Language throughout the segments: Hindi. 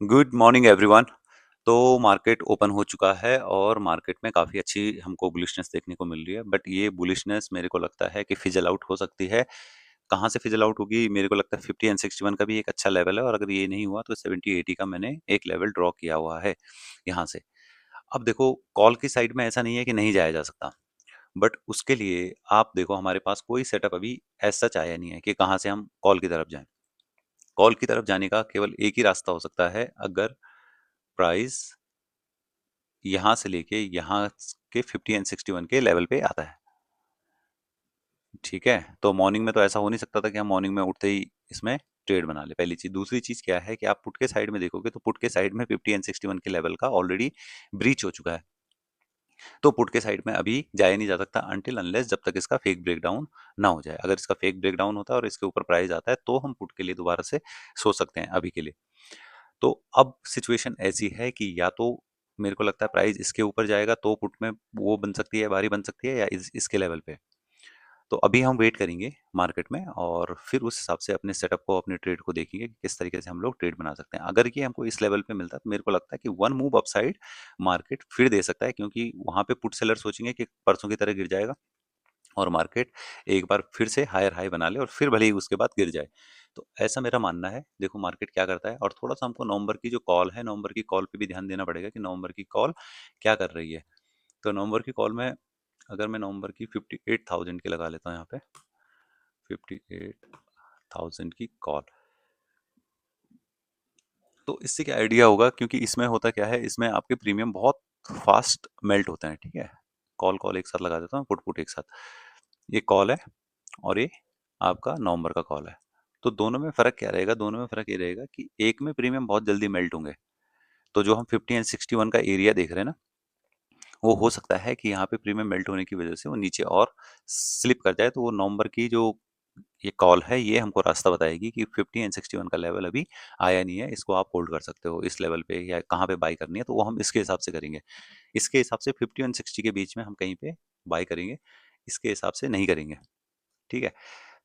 Good morning everyone. तो मार्केट ओपन हो चुका है और मार्केट में काफ़ी अच्छी हमको बुलिशनेस देखने को मिल रही है, बट ये बुलिशनेस मेरे को लगता है कि फिजल आउट हो सकती है। कहाँ से फिजल आउट होगी? मेरे को लगता है 50 एंड 61 का भी एक अच्छा लेवल है, और अगर ये नहीं हुआ तो 70 80 का मैंने एक लेवल ड्रॉ किया हुआ है यहाँ से। अब देखो, कॉल की साइड में ऐसा नहीं है कि नहीं जाया जा सकता, बट उसके लिए आप देखो, हमारे पास कोई सेटअप अभी ऐसा सच आया नहीं है कि कहाँ से हम कॉल की तरफ जाएं। कॉल की तरफ जाने का केवल एक ही रास्ता हो सकता है, अगर प्राइस यहाँ से लेके यहाँ के 50 एंड 61 के लेवल पे आता है। ठीक है, तो मॉर्निंग में तो ऐसा हो नहीं सकता था कि हम मॉर्निंग में उठते ही इसमें ट्रेड बना ले। पहली चीज। दूसरी चीज क्या है कि आप पुट के साइड में देखोगे तो पुट के साइड में 50 एंड 61 के लेवल का ऑलरेडी ब्रीच हो चुका है। तो पुट के साइड में अभी जाया नहीं जा सकता अनटिल अनलेस जब तक इसका फेक ब्रेकडाउन ना हो जाए। अगर इसका फेक ब्रेकडाउन होता है और इसके ऊपर प्राइस आता है तो हम पुट के लिए दोबारा से सोच सकते हैं अभी के लिए। तो अब सिचुएशन ऐसी है कि या तो मेरे को लगता है प्राइस इसके ऊपर जाएगा तो पुट में वो बन सकती है, बारी बन सकती है, या इसके लेवल पे। तो अभी हम वेट करेंगे मार्केट में, और फिर उस हिसाब से अपने सेटअप को, अपने ट्रेड को देखेंगे कि किस तरीके से हम लोग ट्रेड बना सकते हैं। अगर ये हमको इस लेवल पे मिलता है तो मेरे को लगता है कि वन मूव अपसाइड मार्केट फिर दे सकता है, क्योंकि वहां पे पुट सेलर सोचेंगे कि परसों की तरह गिर जाएगा और मार्केट एक बार फिर से हायर हाई बना ले और फिर भले ही उसके बाद गिर जाए। तो ऐसा मेरा मानना है। देखो मार्केट क्या करता है, और थोड़ा सा हमको नवंबर की जो कॉल है, नवंबर की कॉल पे भी ध्यान देना पड़ेगा कि नवंबर की कॉल क्या कर रही है। तो नवंबर की कॉल में अगर मैं नवंबर की 58,000 की लगा लेता हूँ यहाँ पे, 58,000 की कॉल, तो इससे क्या आइडिया होगा, क्योंकि इसमें होता क्या है, इसमें आपके प्रीमियम बहुत फास्ट मेल्ट होते हैं। ठीक है, कॉल कॉल एक साथ लगा देता हूँ, पुट पुट एक साथ। ये कॉल है और ये आपका नवंबर का कॉल है। तो दोनों में फ़र्क क्या रहेगा? दोनों में फ़र्क ये रहेगा कि एक में प्रीमियम बहुत जल्दी मेल्ट होंगे। तो जो हम 50 एंड 61 का एरिया देख रहे हैं ना, वो हो सकता है कि यहाँ पे प्रीमियम मेल्ट होने की वजह से वो नीचे और स्लिप कर जाए। तो वो नवंबर की जो ये कॉल है, ये हमको रास्ता बताएगी कि 50 एंड 61 का लेवल अभी आया नहीं है, इसको आप होल्ड कर सकते हो इस लेवल पे, या कहाँ पे बाई करनी है। तो वो हम इसके हिसाब से करेंगे। इसके हिसाब से 50 एंड 60 के बीच में हम कहीं पे बाई करेंगे, इसके हिसाब से नहीं करेंगे। ठीक है,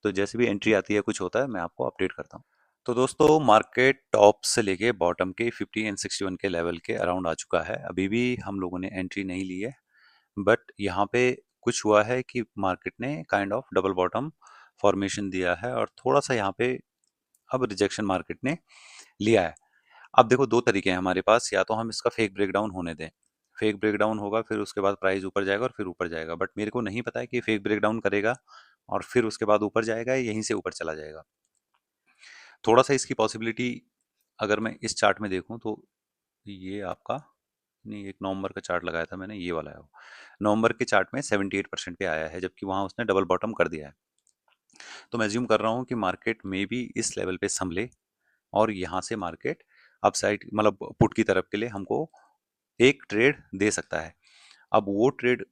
तो जैसे भी एंट्री आती है, कुछ होता है, मैं आपको अपडेट करता हूँ। तो दोस्तों, मार्केट टॉप से लेके बॉटम के 50 एंड 61 के लेवल के अराउंड आ चुका है। अभी भी हम लोगों ने एंट्री नहीं ली है, बट यहाँ पे कुछ हुआ है कि मार्केट ने kind of double bottom formation दिया है, और थोड़ा सा यहाँ पे अब रिजेक्शन मार्केट ने लिया है। अब देखो, दो तरीके हैं हमारे पास। या तो हम इसका फेक ब्रेकडाउन होने दें, फेक ब्रेकडाउन होगा, फिर उसके बाद प्राइस ऊपर जाएगा और फिर ऊपर जाएगा, बट मेरे को नहीं पता है कि फेक ब्रेकडाउन करेगा और फिर उसके बाद ऊपर जाएगा या यहीं से ऊपर चला जाएगा। थोड़ा सा इसकी पॉसिबिलिटी अगर मैं इस चार्ट में देखूं तो ये आपका, नहीं, एक नवंबर का चार्ट लगाया था मैंने, ये वाला है वो। नवंबर के चार्ट में 78% पे आया है, जबकि वहां उसने डबल बॉटम कर दिया है। तो मैं अज्यूम कर रहा हूँ कि मार्केट में भी इस लेवल पे संभले और यहाँ से मार्केट अपसाइड, मतलब पुट की तरफ के लिए हमको एक ट्रेड दे सकता है। अब वो ट्रेड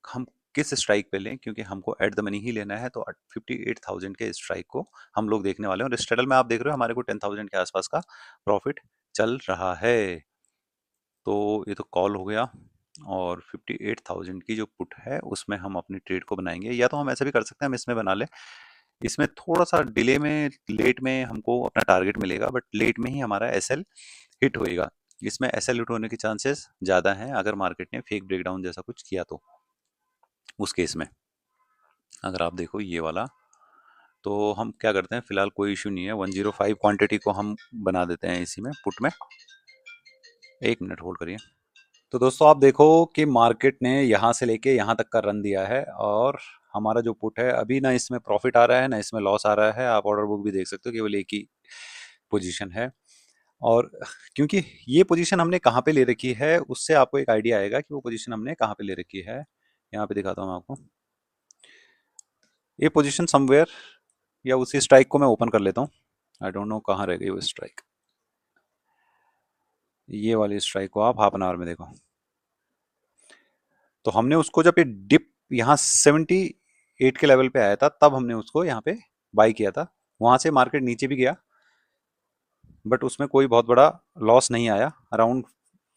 हम किस स्ट्राइक पे लें, क्योंकि हमको एट द मनी ही लेना है। तो 58,000 के स्ट्राइक को हम लोग देखने वाले हैं, और स्ट्रगल में आप देख रहे हो हमारे को 10,000 के आसपास का प्रॉफिट चल रहा है। तो ये तो कॉल हो गया, और 58,000 की जो पुट है उसमें हम अपनी ट्रेड को बनाएंगे। या तो हम ऐसा भी कर सकते हैं, हम इसमें बना लें। इसमें थोड़ा सा डिले में, लेट में हमको अपना टारगेट मिलेगा, बट लेट में ही हमारा एसएल हिट होएगा। इसमें एसएल हिट होने के चांसेस ज़्यादा हैं अगर मार्केट ने फेक ब्रेकडाउन जैसा कुछ किया तो। उस केस में अगर आप देखो ये वाला, तो हम क्या करते हैं, फिलहाल कोई इशू नहीं है, 105 क्वांटिटी को हम बना देते हैं इसी में, पुट में। एक मिनट होल्ड करिए। तो दोस्तों, आप देखो कि मार्केट ने यहाँ से लेके यहाँ तक का रन दिया है, और हमारा जो पुट है अभी ना इसमें प्रॉफिट आ रहा है ना इसमें लॉस आ रहा है। आप ऑर्डर बुक भी देख सकते हो, केवल एक ही पोजीशन है। और क्योंकि ये पोजीशन हमने कहाँ पे ले रखी है, उससे आपको एक आइडिया आएगा कि वो पोजीशन हमने कहाँ पे ले रखी है। यहाँ पे दिखाता हूँ मैं आपको। ये पोजीशन समवेयर, या उसी स्ट्राइक को मैं ओपन कर लेता हूँ। आई डोंट नो कहाँ रह गई वो स्ट्राइक। ये वाली स्ट्राइक को आप हाफ एन आवर में देखो। तो हमने उसको जब ये डिप यहाँ 78 के लेवल पे आया था, तब हमने उसको यहाँ पे बाई किया था। वहां से मार्केट नीचे भी गया, बट उसमें कोई बहुत बड़ा लॉस नहीं आया। अराउंड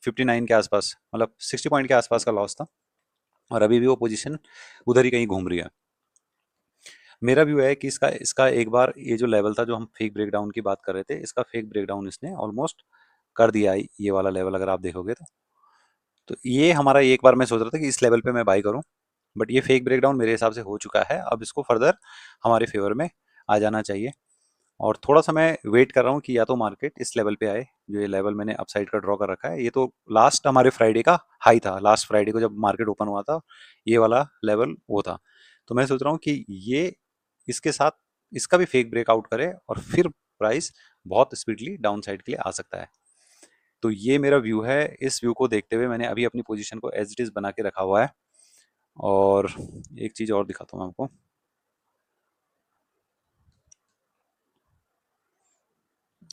59 के आसपास, मतलब 60 पॉइंट के आसपास का लॉस था, और अभी भी वो पोजीशन उधर ही कहीं घूम रही है। मेरा व्यू है कि इसका इसका एक बार ये जो लेवल था, जो हम फेक ब्रेकडाउन की बात कर रहे थे, इसका फेक ब्रेकडाउन इसने ऑलमोस्ट कर दिया है, ये वाला लेवल अगर आप देखोगे तो ये हमारा एक बार मैं सोच रहा था कि इस लेवल पे मैं बाई करूं, बट ये फेक ब्रेकडाउन मेरे हिसाब से हो चुका है। अब इसको फर्दर हमारे फेवर में आ जाना चाहिए, और थोड़ा सा मैं वेट कर रहा हूँ कि या तो मार्केट इस लेवल पे आए, जो ये लेवल मैंने अपसाइड का ड्रॉ कर रखा है। ये तो लास्ट हमारे फ्राइडे का हाई था, लास्ट फ्राइडे को जब मार्केट ओपन हुआ था, ये वाला लेवल वो था। तो मैं सोच रहा हूँ कि ये इसके साथ इसका भी फेक ब्रेकआउट करे और फिर प्राइस बहुत स्पीडली डाउन साइड के लिए आ सकता है। तो ये मेरा व्यू है। इस व्यू को देखते हुए मैंने अभी अपनी पोजीशन को एज इट इज बना के रखा हुआ है। और एक चीज और दिखाता हूँ आपको,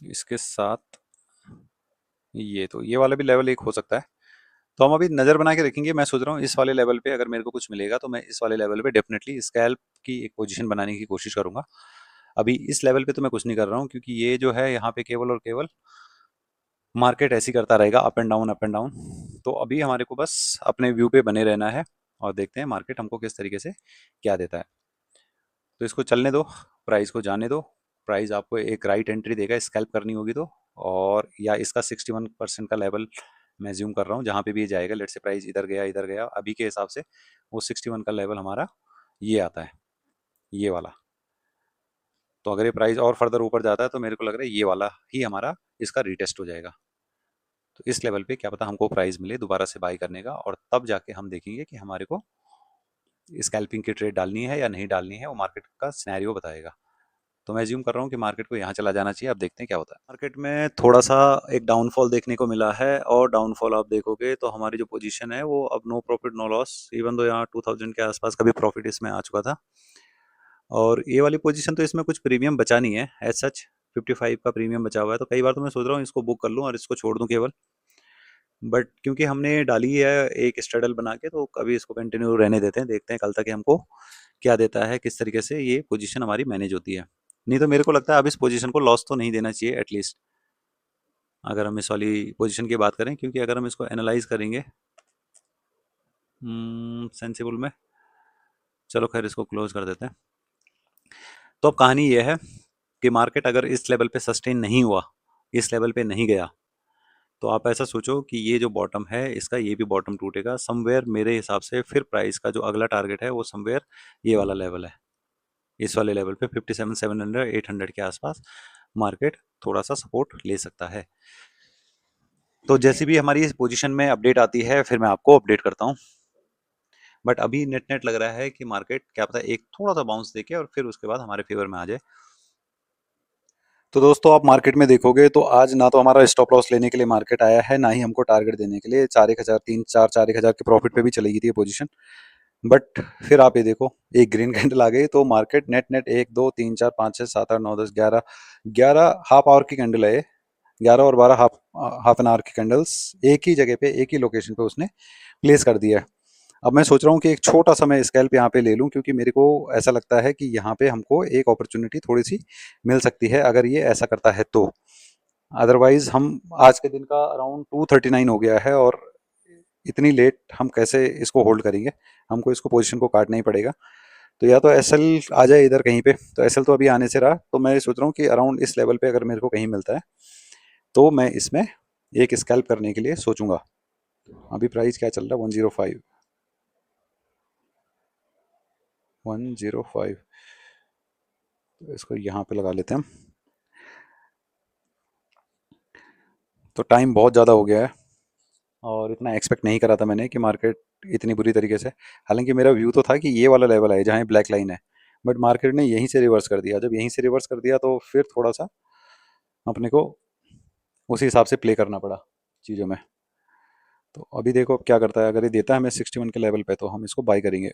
इसके साथ ये वाला भी लेवल एक हो सकता है। तो हम अभी नजर बना के रखेंगे। मैं सोच रहा हूँ इस वाले लेवल पे अगर मेरे को कुछ मिलेगा तो मैं इस वाले लेवल पे डेफिनेटली स्कैल्प की एक पोजीशन बनाने की कोशिश करूंगा। अभी इस लेवल पे तो मैं कुछ नहीं कर रहा हूँ, क्योंकि ये जो है यहाँ पे केवल और केवल मार्केट ऐसी करता रहेगा, up and down up and down. तो अभी हमारे को बस अपने व्यू पे बने रहना है, और देखते हैं मार्केट हमको किस तरीके से क्या देता है। तो इसको चलने दो, प्राइस को जाने दो। प्राइस आपको एक राइट एंट्री देगा स्कैल्प करनी होगी तो, और या इसका 61% का लेवल मैं ज्यूम कर रहा हूँ, जहाँ पे भी ये जाएगा। लेट से प्राइस इधर गया अभी के हिसाब से, वो 61 का लेवल हमारा ये आता है, ये वाला। तो अगर ये प्राइस और फर्दर ऊपर जाता है तो मेरे को लग रहा है ये वाला ही हमारा इसका रीटेस्ट हो जाएगा। तो इस लेवल पे क्या पता हमको प्राइस मिले दोबारा से बाई करने का, और तब जाके हम देखेंगे कि हमारे को स्कैल्पिंग की ट्रेड डालनी है या नहीं डालनी है, वो मार्केट का सिनेरियो बताएगा। तो मैं ज्यूम कर रहा हूँ कि मार्केट को यहाँ चला जाना चाहिए। अब देखते हैं क्या होता है। मार्केट में थोड़ा सा एक डाउनफॉल देखने को मिला है, और डाउनफॉल आप देखोगे तो हमारी जो पोजीशन है वो अब no profit no loss, even though यहाँ 2000 के आसपास का भी प्रॉफिट इसमें आ चुका था। और ये वाली पोजीशन तो इसमें कुछ प्रीमियम बचा नहीं है एज सच, 55 का प्रीमियम बचा हुआ है। तो कई बार तो मैं सोच रहा हूँ इसको बुक कर लूँ और इसको छोड़ दूँ केवल, बट क्योंकि हमने डाली है एक स्ट्रेडल बना के, तो कभी इसको कंटिन्यू रहने देते हैं, देखते हैं कल तक ये हमको क्या देता है, किस तरीके से ये पोजीशन हमारी मैनेज होती है। नहीं तो मेरे को लगता है अब इस पोजीशन को लॉस तो नहीं देना चाहिए एटलीस्ट, अगर हम इस वाली पोजीशन की बात करें, क्योंकि अगर हम इसको एनालाइज करेंगे सेंसिबल में, चलो खैर इसको क्लोज कर देते हैं। तो अब कहानी ये है कि मार्केट अगर इस लेवल पे सस्टेन नहीं हुआ, इस लेवल पे नहीं गया, तो आप ऐसा सोचो कि ये जो बॉटम है इसका ये भी बॉटम टूटेगा समवेयर मेरे हिसाब से। फिर प्राइस का जो अगला टारगेट है वो समवेयर ये वाला लेवल है, इस वाले लेवल पे 57,700 800 के आसपास मार्केट थोड़ा सा सपोर्ट ले सकता है। तो जैसी भी हमारी इस पोजीशन में अपडेट आती है फिर मैं आपको अपडेट करता हूँ। बट अभी नेट नेट लग रहा है कि मार्केट क्या पता एक थोड़ा सा बाउंस देके और फिर उसके बाद हमारे फेवर में आ जाए। तो दोस्तों आप मार्केट में देखोगे तो आज ना तो हमारा स्टॉप लॉस लेने के लिए मार्केट आया है, ना ही हमको टारगेट देने के लिए। 4,1,000 3 4 4,1,000 के प्रॉफिट पे भी चली गई थी ये पोजीशन। बट फिर आप ये देखो, एक ग्रीन कैंडल आ गई तो market net net 1 2 3 4 5 6 7 8 9 10 11 11 half hour की कैंडल है ये। 11 और 12 हाफ एन आवर की कैंडल्स एक ही जगह पे एक ही लोकेशन पे उसने प्लेस कर दिया है। अब मैं सोच रहा हूँ कि एक छोटा सा मैं स्कैल्प यहाँ पे ले लूँ, क्योंकि मेरे को ऐसा लगता है कि यहाँ पे हमको एक अपॉर्चुनिटी थोड़ी सी मिल सकती है अगर ये ऐसा करता है तो। अदरवाइज हम आज के दिन का अराउंड 239 हो गया है, और इतनी लेट हम कैसे इसको होल्ड करेंगे, हमको इसको पोजीशन को काटना ही पड़ेगा। तो या तो एसएल आ जाए इधर कहीं पे, तो एसएल तो अभी आने से रहा, तो मैं सोच रहा हूँ कि अराउंड इस लेवल पे अगर मेरे को कहीं मिलता है तो मैं इसमें एक स्कैल्प करने के लिए सोचूंगा। अभी प्राइस क्या चल रहा है, 105 105। तो इसको यहाँ पे लगा लेते हैं हम। तो टाइम बहुत ज़्यादा हो गया है, और इतना एक्सपेक्ट नहीं करा था मैंने कि मार्केट इतनी बुरी तरीके से, हालांकि मेरा व्यू तो था कि ये वाला लेवल है जहाँ ब्लैक लाइन है, बट मार्केट ने यहीं से रिवर्स कर दिया। जब यहीं से रिवर्स कर दिया तो फिर थोड़ा सा अपने को उसी हिसाब से प्ले करना पड़ा चीज़ों में। तो अभी देखो अब क्या करता है, अगर ये देता है हमें 61 के लेवल पे तो हम इसको बाई करेंगे।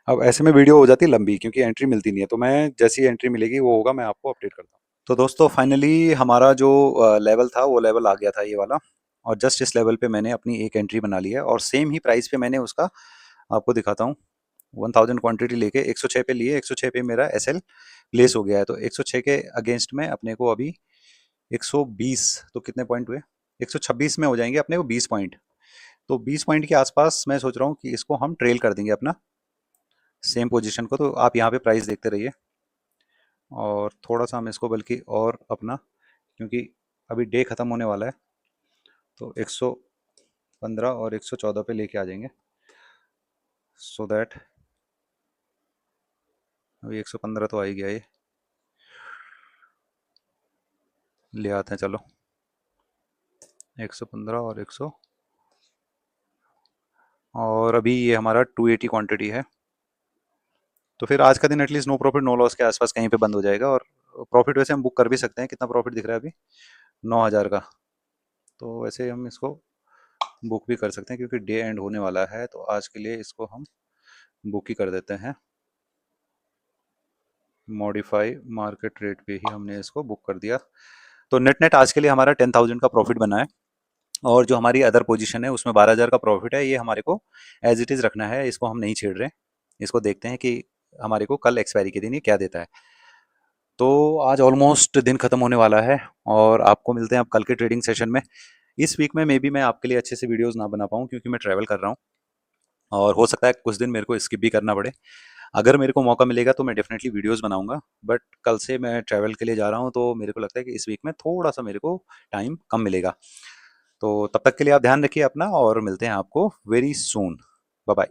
अब ऐसे में वीडियो हो जाती है लंबी, क्योंकि एंट्री मिलती नहीं है, तो मैं जैसी एंट्री मिलेगी वो होगा मैं आपको अपडेट करता हूँ। तो दोस्तों फाइनली हमारा जो लेवल था वो लेवल आ गया था ये वाला, और जस्ट इस लेवल पे मैंने अपनी एक एंट्री बना ली है, और सेम ही प्राइस पे मैंने उसका आपको दिखाता हूँ 1000 क्वांटिटी लेके 106 पे लिए। 106 पे मेरा एसएल प्लेस हो गया है, तो 106 के अगेंस्ट में अपने को अभी 120, तो कितने पॉइंट हुए, 126 में हो जाएंगे अपने को 20 पॉइंट। तो 20 पॉइंट के आसपास मैं सोच रहा हूँ कि इसको हम ट्रेल कर देंगे अपना, सेम पोजीशन को, तो आप यहाँ पे प्राइस देखते रहिए। और थोड़ा सा हम इसको बल्कि और अपना, क्योंकि अभी डे ख़त्म होने वाला है, तो 115 और 114 पे लेके आ जाएंगे, सो दैट अभी 115 तो आ ही गया, ये ले आते हैं चलो। 115 और 100, और अभी ये हमारा 280 क्वांटिटी है। तो फिर आज का दिन at least no profit no loss के आसपास कहीं पे बंद हो जाएगा। और प्रॉफिट वैसे हम बुक कर भी सकते हैं। कितना प्रॉफिट दिख रहा है अभी? 9,000 का। तो वैसे हम इसको बुक भी कर सकते हैं, क्योंकि डे एंड होने वाला है, तो आज के लिए इसको हम बुक ही कर देते हैं। मॉडिफाई मार्केट रेट पे ही हमने इसको बुक कर दिया। तो नेट नेट आज के लिए हमारा 10,000 का प्रॉफिट बना है। और जो हमारी अदर पोजीशन है उसमें 12,000 का प्रॉफिट है। ये हमारे को एज इट इज रखना है, इसको हम नहीं छेड़ रहे। इसको देखते हैं कि हमारे को कल एक्सपायरी के दिन ये क्या देता है। तो आज ऑलमोस्ट दिन खत्म होने वाला है, और आपको मिलते हैं अब कल के ट्रेडिंग सेशन में। इस वीक में मे बी मैं आपके लिए अच्छे से वीडियोस ना बना पाऊँ, क्योंकि मैं ट्रैवल कर रहा हूँ, और हो सकता है कुछ दिन मेरे को स्किप भी करना पड़े। अगर मेरे को मौका मिलेगा तो मैं डेफिनेटली वीडियोस बनाऊंगा, बट कल से मैं ट्रैवल के लिए जा रहा हूँ, तो मेरे को लगता है कि इस वीक में थोड़ा सा मेरे को टाइम कम मिलेगा। तो तब तक के लिए आप ध्यान रखिए अपना, और मिलते हैं आपको वेरी सून। Bye bye.